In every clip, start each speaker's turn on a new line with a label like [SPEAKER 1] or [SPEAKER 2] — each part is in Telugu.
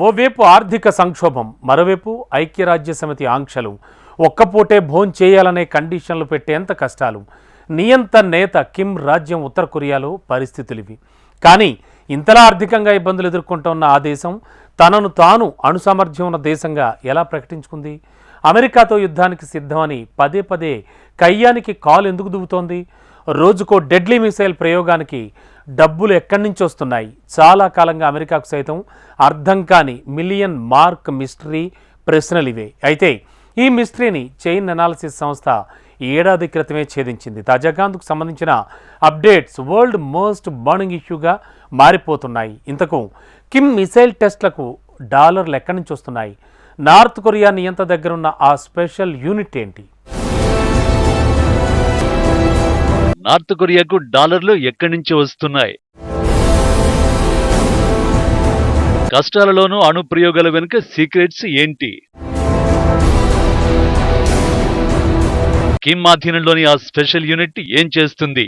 [SPEAKER 1] ఓవైపు ఆర్థిక సంక్షోభం, మరోవైపు ఐక్యరాజ్యసమితి ఆంక్షలు, ఒక్కపూటే భోంచేయాలనే కండిషన్లు పెట్టేంత కష్టాలు. నియంత నేత కిమ్ రాజ్యం ఉత్తర కొరియాలో పరిస్థితులివి. కానీ ఇంతలా ఆర్థికంగా ఇబ్బందులు ఎదుర్కొంటున్న ఆ దేశం తనను తాను అణుసామర్థ్యం ఉన్న దేశంగా ఎలా ప్రకటించుకుంది? అమెరికాతో యుద్ధానికి సిద్ధమని పదే పదే కయ్యానికి కాలు ఎందుకు దువ్వుతోంది? రోజుకో డెడ్లీ మిసైల్ ప్రయోగానికి డబ్బులు ఎక్కడి నుంచి వస్తున్నాయి? చాలా కాలంగా అమెరికాకు సైతం అర్థం కాని మిలియన్ మార్క్ మిస్టరీ ప్రశ్నలు ఇవే. అయితే ఈ మిస్టరీని చైన్ అనాలిసిస్ సంస్థ ఏడాది క్రితమే ఛేదించింది. తాజాగా అందుకు సంబంధించిన అప్డేట్స్ వరల్డ్ మోస్ట్ బర్నింగ్ ఇష్యూగా మారిపోతున్నాయి. ఇంతకు కిమ్ మిసైల్ టెస్ట్లకు డాలర్లు ఎక్కడి నుంచి వస్తున్నాయి? నార్త్ కొరియా నియంత దగ్గరున్న ఆ స్పెషల్ యూనిట్ ఏంటి?
[SPEAKER 2] నార్త్ కొరియాకు డాలర్లు ఎక్కడి నుంచి వస్తున్నాయి? కష్టాలలోనూ అణు ప్రయోగాల వెనుక సీక్రెట్స్ ఏంటి? కిమ్ ఆధీనంలోని ఆ స్పెషల్ యూనిట్ ఏం చేస్తుంది?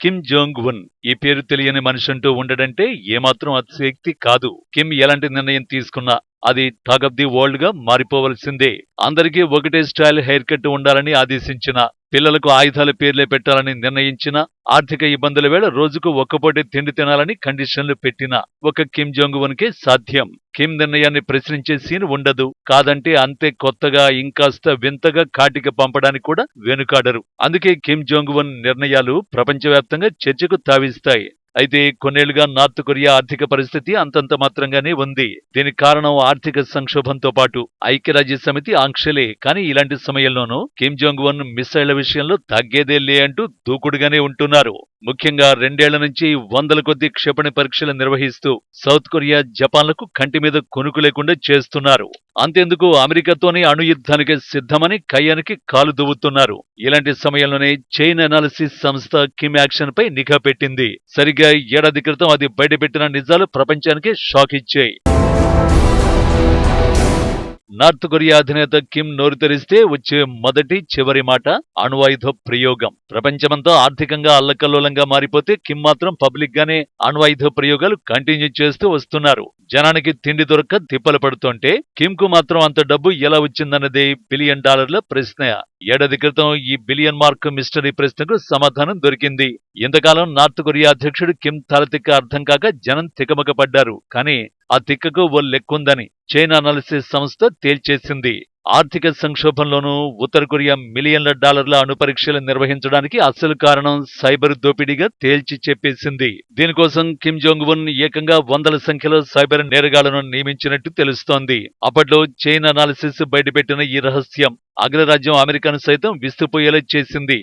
[SPEAKER 2] కిమ్ జోంగ్ ఉన్ ఈ పేరు తెలియని మనిషంటూ ఉండడంటే ఏమాత్రం అతిశయోక్తి కాదు. కిమ్ ఎలాంటి నిర్ణయం తీసుకున్నా అది టాక్ ఆఫ్ ది వరల్డ్ గా మారిపోవలసిందే. అందరికీ ఒకటే స్టైల్ హెయిర్ కట్ ఉండాలని ఆదేశించిన, పిల్లలకు ఆయుధాల పేర్లే పెట్టాలని నిర్ణయించిన, ఆర్థిక ఇబ్బందుల వేళ రోజుకు ఒక్కపూటే తిండి తినాలని కండిషన్లు పెట్టిన ఒక కిమ్ జోంగ్ ఉన్ కే సాధ్యం. కిమ్ నిర్ణయాన్ని ప్రశ్నించే సీన్ ఉండదు. కాదంటే అంతే కొత్తగా ఇంకాస్త వింతగా కాటికి పంపడానికి కూడా వెనుకాడరు. అందుకే కిమ్ జోంగ్ ఉన్ నిర్ణయాలు ప్రపంచవ్యాప్తంగా చర్చకు తావిస్తాయి. అయితే కొన్నేళ్లుగా నార్త్ కొరియా ఆర్థిక పరిస్థితి అంతంత మాత్రంగానే ఉంది. దీనికి కారణం ఆర్థిక సంక్షోభంతో పాటు ఐక్యరాజ్యసమితి ఆంక్షలే. కానీ ఇలాంటి సమయంలోనూ కిమ్ జోంగ్ ఉన్ మిసైళ్ల విషయంలో తగ్గేదే లే అంటూ దూకుడుగానే ఉంటున్నారు. ముఖ్యంగా 2 ఏళ్ల నుంచి వందల కొద్ది క్షిపణి పరీక్షలు నిర్వహిస్తూ సౌత్ కొరియా, జపాన్లకు కంటి మీద కొనుకు లేకుండా చేస్తున్నారు. అంతేందుకు అమెరికాతోనే అణు యుద్ధానికి సిద్ధమని కయ్యానికి కాలు దువ్వుతున్నారు. ఇలాంటి సమయంలోనే చైన్ అనాలిసిస్ సంస్థ కిమ్ యాక్షన్ పై నిఘా పెట్టింది. సరిగ్గా ఏడాది క్రితం అది బయటపెట్టిన నిజాలు ప్రపంచానికే షాక్ ఇచ్చాయి. నార్త్ కొరియా అధినేత కిమ్ నోరు తెరిస్తే వచ్చే మొదటి చివరి మాట అణ్వాయుధ ప్రయోగం. ప్రపంచమంతా ఆర్థికంగా అల్లకల్లోలంగా మారిపోతే కిమ్ మాత్రం పబ్లిక్ గానే అణ్వాయుధ ప్రయోగాలు కంటిన్యూ చేస్తూ వస్తున్నారు. జనానికి తిండి దొరక్క తిప్పలు పడుతుంటే కిమ్ కు మాత్రం అంత డబ్బు ఎలా వచ్చిందన్నదే $1 బిలియన్ ప్రశ్న. ఏడాది క్రితం ఈ బిలియన్ మార్క్ మిస్టరీ ప్రశ్నకు సమాధానం దొరికింది. ఇంతకాలం నార్త్ కొరియా అధ్యక్షుడు కిమ్ తలతిక్క అర్థం కాక జనం తికమక పడ్డారు. కానీ ఆ తిక్కకు ఓ లెక్కుందని చైన్ అనాలిసిస్ సంస్థ తేల్చేసింది. ఆర్థిక సంక్షోభంలోనూ ఉత్తర కొరియా మిలియన్ల డాలర్ల అణు పరీక్షలు నిర్వహించడానికి అసలు కారణం సైబర్ దోపిడీగా తేల్చి చెప్పేసింది. దీనికోసం కిమ్ జోంగ్ ఉన్ ఏకంగా వందల సంఖ్యలో సైబర్ నేరగాళ్లను నియమించినట్టు తెలుస్తోంది. అప్పట్లో చైన్ అనాలిసిస్ బయటపెట్టిన ఈ రహస్యం అగ్రరాజ్యం అమెరికాను సైతం విస్తుపోయేలా చేసింది.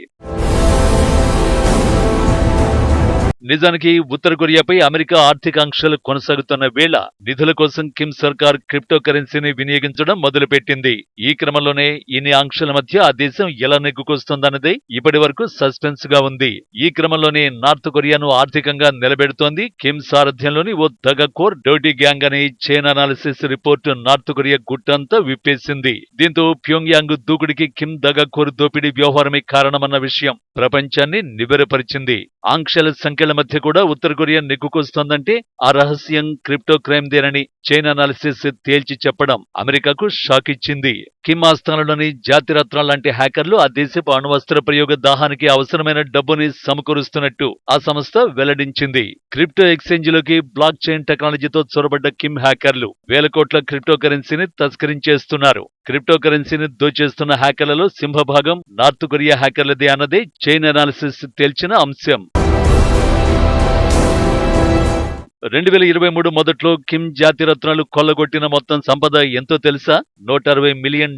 [SPEAKER 2] నిజానికి ఉత్తర కొరియాపై అమెరికా ఆర్థిక ఆంక్షలు కొనసాగుతున్న వేళ నిధుల కోసం కిమ్ సర్కార్ క్రిప్టో కరెన్సీని వినియోగించడం మొదలుపెట్టింది. ఈ క్రమంలోనే ఇన్ని ఆంక్షల మధ్య ఆ దేశం ఎలా నెగ్గుకొస్తోందన్నదే ఇప్పటి వరకు సస్పెన్స్ గా ఉంది. ఈ క్రమంలోనే నార్త్ కొరియాను ఆర్థికంగా నిలబెడుతోంది కిమ్ సారథ్యంలోని ఓ దగకోర్ డర్టీ గ్యాంగ్ అనే Chainalysis report north Korea గుట్టంతా విప్పేసింది. దీంతో ప్యోంగ్యాంగ్ దూకుడికి కిమ్ దగకోర్ దోపిడీ వ్యవహారమే కారణమన్న విషయం ప్రపంచాన్ని నివ్వెరపరిచింది. ఆంక్షల సంఖ్యల మధ్య కూడా ఉత్తర కొరియా నెగ్గుకొస్తోందంటే ఆ రహస్యం క్రిప్టో క్రైమ్ దేనని చైన్ అనాలిసిస్ తేల్చి చెప్పడం అమెరికాకు షాక్ ఇచ్చింది. కిమ్ ఆస్థానంలోని జాతిరత్నాలు లాంటి హ్యాకర్లు ఆ దేశపు అణ్వస్త్ర ప్రయోగ దాహానికి అవసరమైన డబ్బుని సమకూరుస్తున్నట్టు ఆ సంస్థ వెల్లడించింది. క్రిప్టో ఎక్స్చేంజ్లోకి బ్లాక్ చైన్ టెక్నాలజీతో చొరబడ్డ కిమ్ హ్యాకర్లు వేల కోట్ల క్రిప్టో కరెన్సీని తస్కరించేస్తున్నారు. క్రిప్టో కరెన్సీని దోచేస్తున్న హ్యాకర్లలో సింహభాగం నార్త్ కొరియా హ్యాకర్లదే అన్నదే చైన్ అనాలిసిస్ తేల్చిన అంశం. 2023 మొదట్లో కిమ్ జాతిరత్నాలు కొల్లగొట్టిన మొత్తం సంపద ఎంతో తెలుసా? $160 మిలియన్.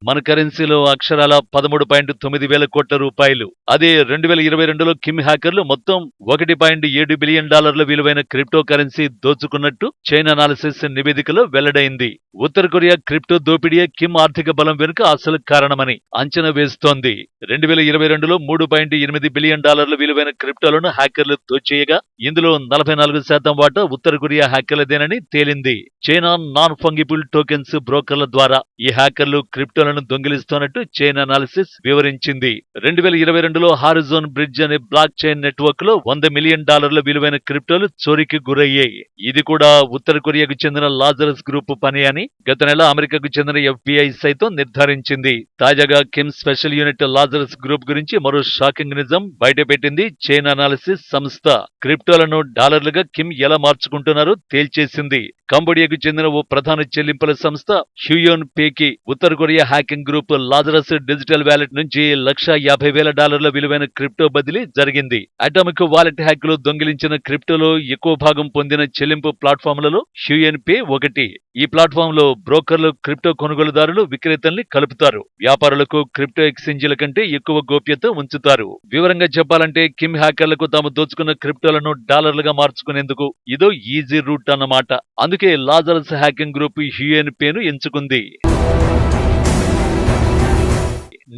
[SPEAKER 2] మన కరెన్సీలో అక్షరాల 13.9 వేల కోట్ల రూపాయలు. అదే 2022లో కిమ్ హ్యాకర్లు మొత్తం $1.7 బిలియన్ విలువైన క్రిప్టో కరెన్సీ దోచుకున్నట్టు చైన్ అనాలిసిస్ నివేదికలో వెల్లడైంది. ఉత్తర కొరియా క్రిప్టో దోపిడీయే కిమ్ ఆర్థిక బలం వెనుక అసలు కారణమని అంచనా వేస్తోంది. 2022లో $3.8 బిలియన్ విలువైన క్రిప్టోలను హ్యాకర్లు దోచేయగా ఇందులో 44% శాతం వాటా ఉత్తర కొరియా హ్యాకర్లదేనని తేలింది. చైనా నాన్ ఫంగిబుల్ టోకెన్స్ బ్రోకర్ల ద్వారా ఈ హ్యాకర్లు క్రిప్టోలను దొంగిలిస్తున్నట్టు చైన్ అనాలిసిస్ వివరించింది. 2022లో హారిజోన్ బ్రిడ్జ్ అనే బ్లాక్ చైన్ నెట్వర్క్ లో $100 మిలియన్ విలువైన క్రిప్టోలు చోరీకి గురయ్యాయి. ఇది కూడా ఉత్తర కొరియాకు చెందిన లాజరస్ గ్రూప్ పని అని గత నెల అమెరికాకు చెందిన FBI సైతం నిర్ధారించింది. తాజాగా Kim special unit Lazarus group గురించి మరో షాకింగ్ నిజం బయటపెట్టింది చైన్ అనాలిసిస్ సంస్థ. క్రిప్టోలను డాలర్లుగా కిమ్ ఎలా మార్చుకుంటున్నారో తేల్చేసింది. కంబోడియాకు చెందిన ఓ ప్రధాన చెల్లింపుల సంస్థ హ్యూయోన్ పేకి ఉత్తర Korea hacking group Lazarus digital wallet నుంచి $150,000 విలువైన క్రిప్టో బదిలీ జరిగింది. అటామిక్ వాలెట్ హ్యాక్ లో దొంగిలించిన క్రిప్టోలో ఎక్కువ భాగం పొందిన చెల్లింపు ప్లాట్ఫామ్లలో హ్యూయోన్ పే ఒకటి. ఈ ప్లాట్ఫామ్ లో బ్రోకర్లు క్రిప్టో కొనుగోలుదారులు విక్రేతల్ని కలుపుతారు. వ్యాపారులకు క్రిప్టో ఎక్స్చేంజీల కంటే ఎక్కువ గోప్యత ఉంచుతారు. వివరంగా చెప్పాలంటే కిమ్ హ్యాకర్లకు తాము దోచుకున్న క్రిప్టోలను డాలర్లుగా మార్చుకునేందుకు ఇదో ఈజీ రూట్ అన్నమాట. అందుకే లాజరస్ హ్యాకింగ్ గ్రూప్ హ్యూయోన్ పేను ఎంచుకుంది.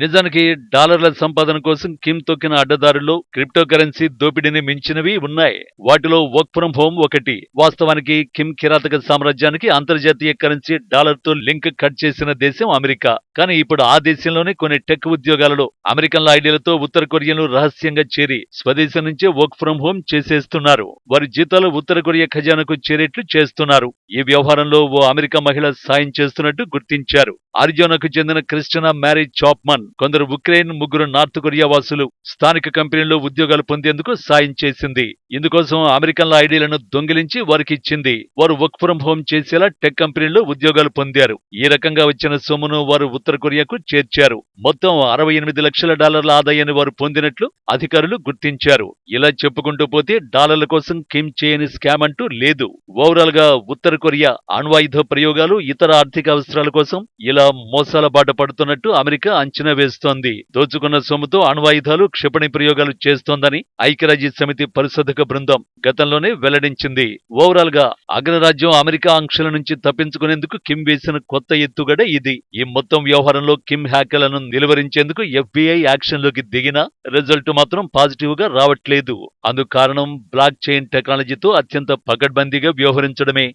[SPEAKER 2] నిజానికి డాలర్ల సంపాదన కోసం కిమ్ తొక్కిన అడ్డదారుల్లో క్రిప్టో కరెన్సీ దోపిడీని మించినవి ఉన్నాయి. వాటిలో వర్క్ ఫ్రం హోమ్ ఒకటి. వాస్తవానికి కిమ్ కిరాతక సామ్రాజ్యానికి అంతర్జాతీయ కరెన్సీ డాలర్ తో లింక్ కట్ చేసిన దేశం అమెరికా. కానీ ఇప్పుడు ఆ దేశంలోనే కొన్ని టెక్ ఉద్యోగాలలో అమెరికన్ల ఐడియాలతో ఉత్తర కొరియాను రహస్యంగా చేరి స్వదేశం నుంచే వర్క్ ఫ్రం హోమ్ చేసేస్తున్నారు. వారి జీతాలు ఉత్తర కొరియా ఖజానాకు చేరేట్లు చేస్తున్నారు. ఈ వ్యవహారంలో ఓ అమెరికా మహిళ సాయం చేస్తున్నట్టు గుర్తించారు. అరిజోనాకు చెందిన క్రిస్టినా మ్యారీ చాప్మన్ కొందరు ఉక్రెయిన్, ముగ్గురు నార్త్ కొరియా వాసులు స్థానిక కంపెనీల్లో ఉద్యోగాలు పొందేందుకు సాయం చేసింది. ఇందుకోసం అమెరికన్ల ఐడీలను దొంగిలించి వారికి ఇచ్చింది. వారు వర్క్ ఫ్రం హోమ్ చేసేలా టెక్ కంపెనీల్లో ఉద్యోగాలు పొందారు. ఈ రకంగా వచ్చిన సొమ్మును వారు ఉత్తర కొరియాకు చేర్చారు. మొత్తం $68 లక్షల ఆదాయాన్ని వారు పొందినట్లు అధికారులు గుర్తించారు. ఇలా చెప్పుకుంటూ పోతే డాలర్ల కోసం కిమ్ చేయని స్కామ్ అంటూ లేదు. ఓవరాల్ గా ఉత్తర కొరియా అణ్వాయుధ ప్రయోగాలు, ఇతర ఆర్థిక అవసరాల కోసం ఇలా మోసాల బాట పడుతున్నట్టు అమెరికా అంచనా వేస్తోంది. దోచుకున్న సొమ్ముతో అణ్వాయుధాలు, క్షిపణి ప్రయోగాలు చేస్తోందని ఐక్యరాజ్య సమితి పరిశోధక బృందం గతంలోనే వెల్లడించింది. ఓవరాల్ గా అగ్రరాజ్యం అమెరికా ఆంక్షల నుంచి తప్పించుకునేందుకు కిమ్ వేసిన కొత్త ఎత్తుగడ ఇది. ఈ మొత్తం వ్యవహారంలో కిమ్ హ్యాకర్లను నిలువరించేందుకు FBI యాక్షన్లోకి దిగినా రిజల్ట్ మాత్రం పాజిటివ్ గా రావట్లేదు. అందుకు కారణం బ్లాక్ చైన్ టెక్నాలజీతో అత్యంత పకడ్బందీగా వ్యవహరించడమే.